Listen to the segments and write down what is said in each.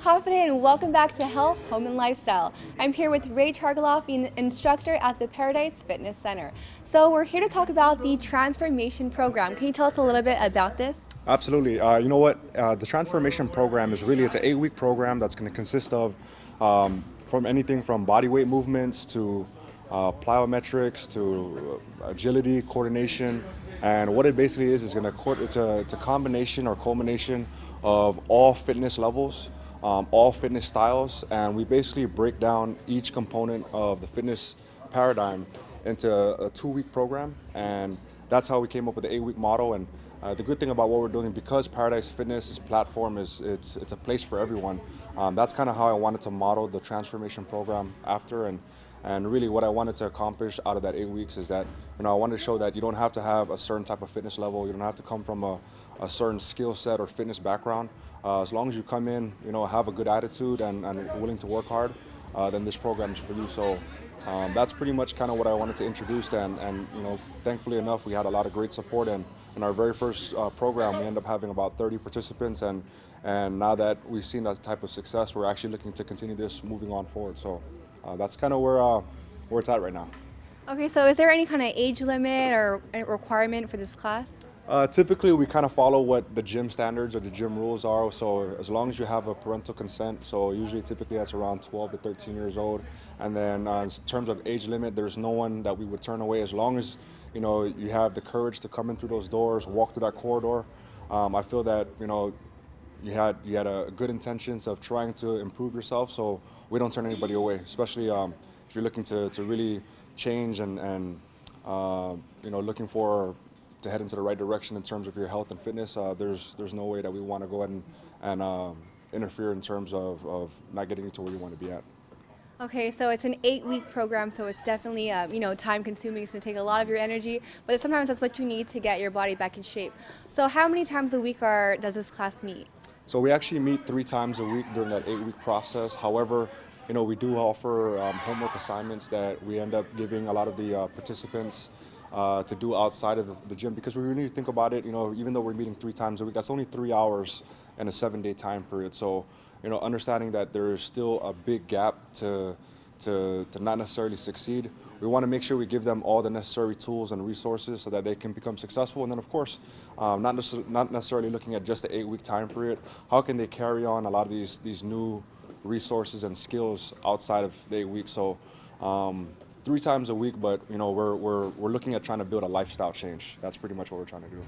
Hafa and welcome back to Health, Home and Lifestyle. I'm here with Ray Chargaloff, an instructor at the Paradise Fitness Center. So we're here to talk about the transformation program. Can you tell us a little bit about this? Absolutely. You know what? The transformation program is really, it's an 8-week program that's going to consist of from anything from body weight movements to plyometrics to agility, coordination. And what it basically is going to, it's a combination or culmination of all fitness levels, all fitness styles. And we basically break down each component of the fitness paradigm into a 2-week program. And that's how we came up with the 8-week model. And the good thing about what we're doing, because Paradise Fitness' platform it's a place for everyone. That's kind of how I wanted to model the transformation program after, and really what I wanted to accomplish out of that 8 weeks is that I wanted to show that you don't have to have a certain type of fitness level, you don't have to come from a certain skill set or fitness background. As long as you come in, have a good attitude and willing to work hard, then this program is for you. So. That's pretty much kind of what I wanted to introduce, and thankfully enough, we had a lot of great support. And in our very first program, we ended up having about 30 participants, and now that we've seen that type of success, we're actually looking to continue this moving on forward. So that's kind of where it's at right now. Okay, so is there any kind of age limit or requirement for this class? Typically, we kind of follow what the gym standards or the gym rules are. So as long as you have a parental consent, so usually typically that's around 12 to 13 years old. And then in terms of age limit, there's no one that we would turn away as long as you have the courage to come in through those doors, walk through that corridor. I feel that you had a good intentions of trying to improve yourself, so we don't turn anybody away, especially if you're looking to really change and looking to head into the right direction in terms of your health and fitness. There's no way that we want to go ahead and interfere in terms of not getting you to where you want to be at. Okay, so it's an 8-week program, so it's definitely time consuming. It's going to take a lot of your energy, but sometimes that's what you need to get your body back in shape. So how many times a week does this class meet? So we actually meet 3 times a week during that 8-week process. However, we do offer homework assignments that we end up giving a lot of the participants to do outside of the gym, because we really think about it, even though we're meeting 3 times a week, that's only 3 hours in a 7-day time period. So, understanding that there is still a big gap to not necessarily succeed, we want to make sure we give them all the necessary tools and resources so that they can become successful. And then, of course, not necessarily looking at just the 8-week time period, how can they carry on a lot of these new resources and skills outside of the 8 weeks. So 3 times a week, but we're looking at trying to build a lifestyle change. That's pretty much what we're trying to do.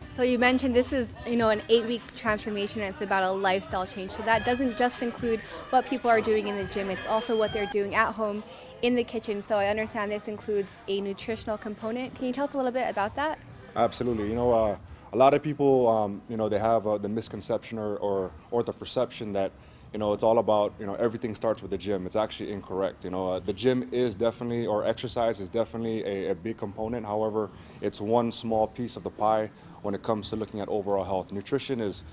So you mentioned this is an 8-week transformation, and it's about a lifestyle change. So that doesn't just include what people are doing in the gym, it's also what they're doing at home in the kitchen. So I understand this includes a nutritional component. Can you tell us a little bit about that? Absolutely. A lot of people, they have the misconception or the perception that it's all about, everything starts with the gym. It's actually incorrect. The gym is definitely, or exercise is definitely a big component. However, it's one small piece of the pie when it comes to looking at overall health. Nutrition is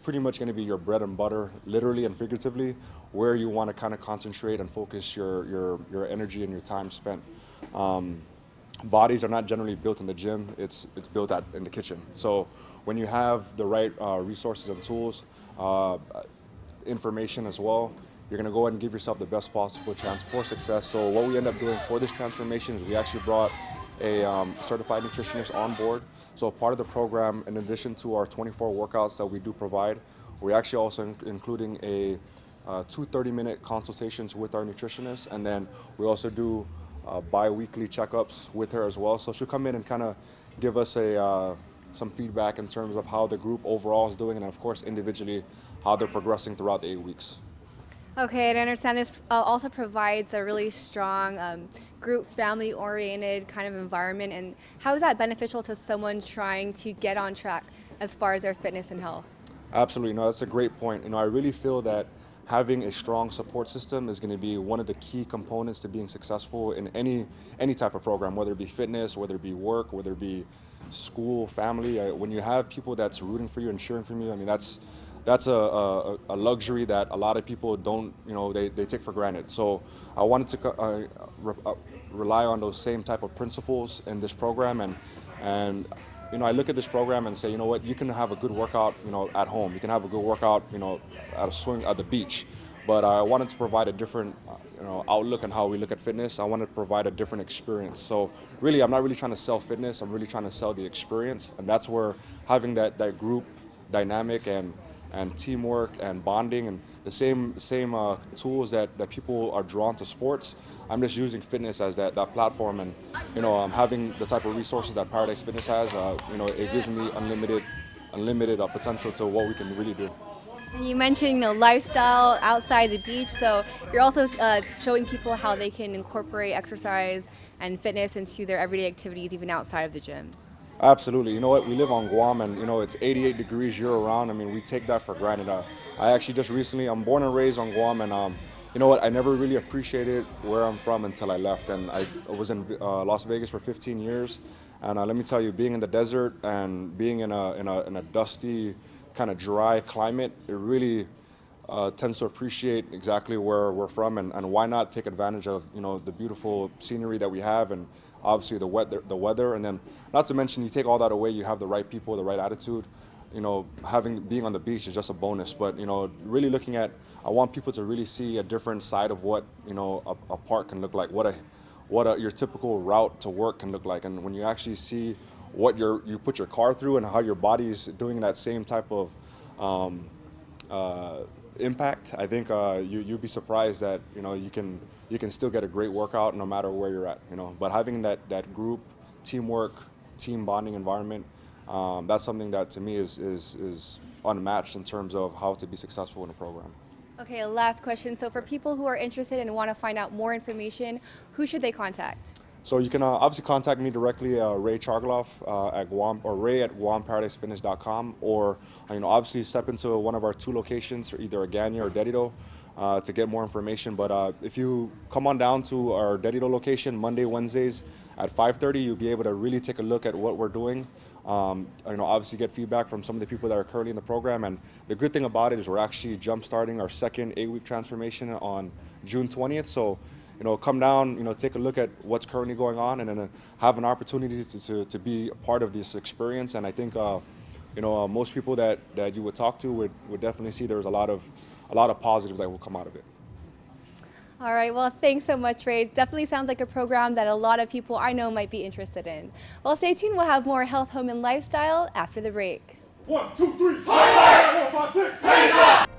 pretty much going to be your bread and butter, literally and figuratively, where you want to kind of concentrate and focus your energy and your time spent. Bodies are not generally built in the gym. It's built in the kitchen. So when you have the right resources and tools, information as well, you're going to go ahead and give yourself the best possible chance for success. So what we end up doing for this transformation is we actually brought a certified nutritionist on board. So part of the program, in addition to our 24 workouts that we do provide, we're actually also including a 2 30-minute consultations with our nutritionist, and then we also do bi-weekly checkups with her as well. So she'll come in and kind of give us some feedback in terms of how the group overall is doing, and of course individually how they're progressing throughout the 8 weeks. Okay, and I understand this also provides a really strong group, family-oriented kind of environment. And how is that beneficial to someone trying to get on track as far as their fitness and health? Absolutely, no, that's a great point. I really feel that having a strong support system is going to be one of the key components to being successful in any type of program, whether it be fitness, whether it be work, whether it be school, family. When you have people that's rooting for you and cheering for you, I mean, that's a luxury that a lot of people don't, they take for granted. So I wanted to rely on those same type of principles in this program, and I look at this program and say, you know what, you can have a good workout, at home. You can have a good workout, at a swing at the beach. But I wanted to provide a different, outlook on how we look at fitness. I wanted to provide a different experience. So really, I'm not really trying to sell fitness. I'm really trying to sell the experience, and that's where having that group dynamic and teamwork and bonding and the same tools that people are drawn to sports. I'm just using fitness as that platform, and having the type of resources that Paradise Fitness has. It gives me unlimited potential to what we can really do. And you mentioned, lifestyle outside the beach. So you're also showing people how they can incorporate exercise and fitness into their everyday activities, even outside of the gym. Absolutely. You know what? We live on Guam, and it's 88 degrees year round. I mean, we take that for granted. I actually just recently, I'm born and raised on Guam, and you know what? I never really appreciated where I'm from until I left, and I was in Las Vegas for 15 years. And let me tell you, being in the desert and being in a dusty, kind of dry climate, it really tends to appreciate exactly where we're from, and why not take advantage of the beautiful scenery that we have, and obviously the weather, and then not to mention, you take all that away, you have the right people, the right attitude. Being on the beach is just a bonus, but really looking at, I want people to really see a different side of what a park can look like, what your typical route to work can look like, and when you actually see what you put your car through and how your body's doing that same type of impact, I think you'd be surprised that you can still get a great workout no matter where you're at. But having that group teamwork, team bonding environment, that's something that to me is unmatched in terms of how to be successful in a program. Okay, last question. So for people who are interested and want to find out more information, who should they contact? So you can obviously contact me directly, Ray Chargaloff at Guam, or Ray at GuamParadiseFitness.com, or obviously step into one of our 2 locations, either Agana or Dedido, to get more information. But if you come on down to our Dedido location Monday, Wednesdays at 5:30, you'll be able to really take a look at what we're doing. Obviously get feedback from some of the people that are currently in the program. And the good thing about it is we're actually jump starting our second 8-week transformation on June 20th. So come down, take a look at what's currently going on, and then have an opportunity to be a part of this experience. And I think, most people that you would talk to would definitely see there's a lot of positives that will come out of it. All right, well, thanks so much, Ray. It definitely sounds like a program that a lot of people I know might be interested in. Well, stay tuned. We'll have more health, home, and lifestyle after the break. 1, 2, 3, highlight! 1, 5, 6, hands up!